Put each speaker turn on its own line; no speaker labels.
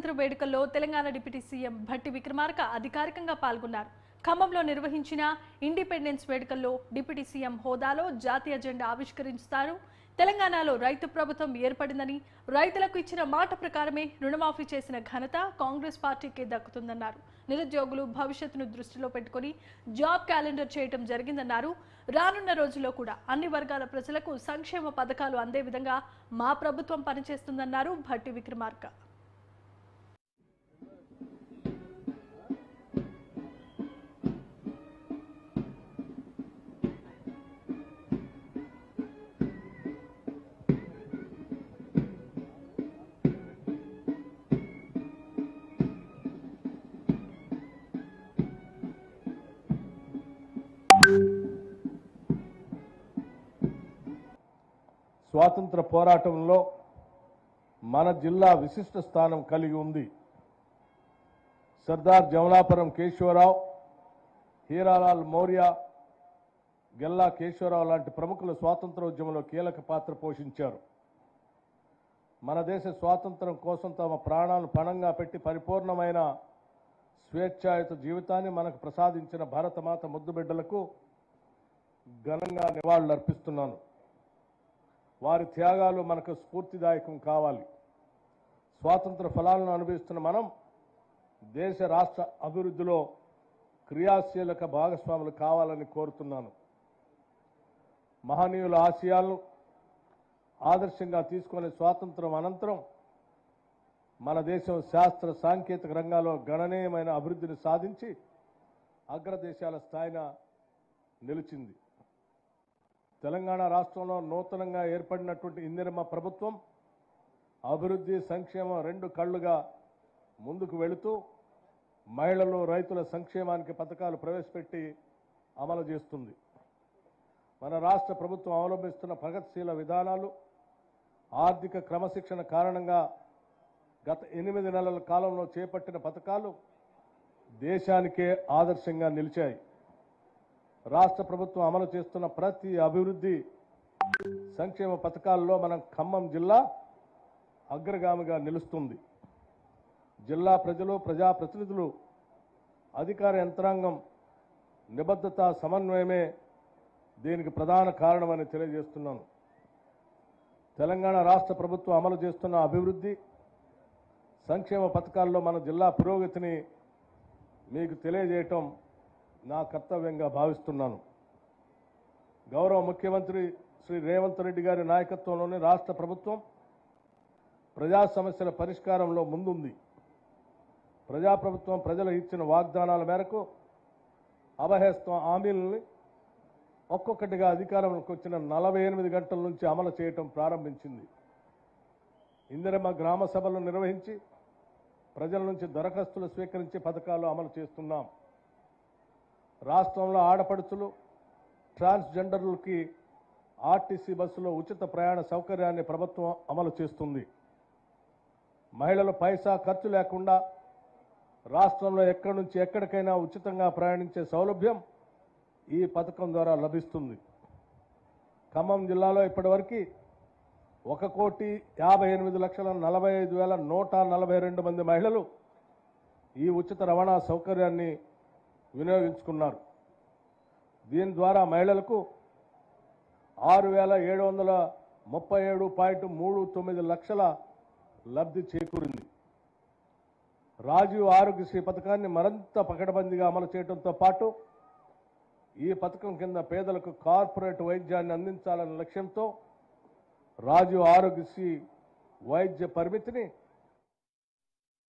స్వాతంత్ర వేడుకల్లో Telangana deputy CM Bhatti Vikramarka అధికారికంగా పాల్గొన్నారు. ఖమ్మంలో నిర్వహించిన ఇండిపెండెన్స్ వేడుకల్లో డిప్యూటీ సీఎం హోదాలో జాతీయ జెండా ఆవిష్కరించారు. తెలంగాణలో రైతు ప్రభుత్వం ఏర్పడిందని, రైతులకు ఇచ్చిన మాట ప్రకారమే రుణమాఫీ చేసిన ఘనత కాంగ్రెస్ పార్టీకే దక్కుతుందన్నారు. నిరుద్యోగులు భవిష్యత్తును దృష్టిలో పెట్టుకుని జాబ్ క్యాలెండర్ చేయడం జరిగిందన్నారు. రానున్న రోజుల్లో కూడా అన్ని వర్గాల ప్రజలకు సంక్షేమ పథకాలు అందే విధంగా మా ప్రభుత్వం పనిచేస్తుందన్నారు భట్టి విక్రమార్క.
స్వాతంత్ర పోరాటంలో మన జిల్లా విశిష్ట స్థానం కలిగి ఉంది. సర్దార్ జమలాపురం కేశవరావు, హీరాలాల్ మౌర్య, గెల్లా కేశవరావు లాంటి ప్రముఖులు స్వాతంత్రోద్యమంలో కీలక పాత్ర పోషించారు. మన దేశ స్వాతంత్రం కోసం తమ ప్రాణాలను పణంగా పెట్టి పరిపూర్ణమైన స్వేచ్ఛాయుత జీవితాన్ని మనకు ప్రసాదించిన భారతమాత ముద్దుబిడ్డలకు ఘనంగా నివాళులర్పిస్తున్నాను. వారి త్యాగాలు మనకు స్ఫూర్తిదాయకం కావాలి. స్వాతంత్ర ఫలాలను అనుభవిస్తున్న మనం దేశ రాష్ట్ర అభివృద్ధిలో క్రియాశీలక భాగస్వాములు కావాలని కోరుతున్నాను. మహనీయుల ఆశయాలను ఆదర్శంగా తీసుకునే స్వాతంత్రం అనంతరం మన దేశం శాస్త్ర సాంకేతిక రంగాల్లో గణనీయమైన అభివృద్ధిని సాధించి అగ్రదేశాల స్థాయిన నిలిచింది. తెలంగాణ రాష్ట్రంలో నూతనంగా ఏర్పడినటువంటి ఇందిరమ్మ ప్రభుత్వం అభివృద్ధి, సంక్షేమం రెండు కళ్లుగా ముందుకు వెళుతూ మహిళలు, రైతుల సంక్షేమానికి పథకాలు ప్రవేశపెట్టి అమలు చేస్తుంది. మన రాష్ట్ర ప్రభుత్వం అవలంబిస్తున్న ప్రగతిశీల విధానాలు, ఆర్థిక క్రమశిక్షణ కారణంగా గత 8 నెలల కాలంలో చేపట్టిన పథకాలు దేశానికే ఆదర్శంగా నిలిచాయి. రాష్ట్ర ప్రభుత్వం అమలు చేస్తున్న ప్రతి అభివృద్ధి సంక్షేమ పథకాల్లో మన ఖమ్మం జిల్లా అగ్రగామిగా నిలుస్తుంది. జిల్లా ప్రజలు, ప్రజాప్రతినిధులు, అధికార యంత్రాంగం నిబద్ధత, సమన్వయమే దీనికి ప్రధాన కారణమని తెలియజేస్తున్నాను. తెలంగాణ రాష్ట్ర ప్రభుత్వం అమలు చేస్తున్న అభివృద్ధి సంక్షేమ పథకాల్లో మన జిల్లా పురోగతిని మీకు తెలియజేయటం నా కర్తవ్యంగా భావిస్తున్నాను. గౌరవ ముఖ్యమంత్రి శ్రీ రేవంత్ రెడ్డి గారి నాయకత్వంలోని రాష్ట్ర ప్రభుత్వం ప్రజా సమస్యల పరిష్కారంలో ముందుంది. ప్రజాప్రభుత్వం ప్రజలు ఇచ్చిన వాగ్దానాల మేరకు అభయహస్తం హామీలని ఒక్కొక్కటిగా అధికారంలోకి వచ్చిన 48 గంటల నుంచి అమలు చేయటం ప్రారంభించింది. ఇందిరమ్మ గ్రామ సభలు నిర్వహించి ప్రజల నుంచి దరఖాస్తులు స్వీకరించి పథకాలు అమలు చేస్తున్నాం. రాష్ట్రంలో ఆడపడుచులు, ట్రాన్స్జెండర్లకి ఆర్టీసీ బస్సులో ఉచిత ప్రయాణ సౌకర్యాన్ని ప్రభుత్వం అమలు చేస్తుంది. మహిళలు పైసా ఖర్చు లేకుండా రాష్ట్రంలో ఎక్కడి నుంచి ఎక్కడికైనా ఉచితంగా ప్రయాణించే సౌలభ్యం ఈ పథకం ద్వారా లభిస్తుంది. ఖమ్మం జిల్లాలో ఇప్పటివరకు 1,58,45,142 మంది మహిళలు ఈ ఉచిత రవాణా సౌకర్యాన్ని వినియోగించుకున్నారు. దీని ద్వారా మహిళలకు 6,737.39 లక్షల లబ్ధి చేకూరింది. రాజీవ్ ఆరోగ్యశ్రీ పథకాన్ని మరింత పకడ్బందీగా అమలు చేయడంతో పాటు ఈ పథకం కింద పేదలకు కార్పొరేట్ వైద్యాన్ని అందించాలనే లక్ష్యంతో రాజీవ్ ఆరోగ్యశ్రీ వైద్య పరిమితిని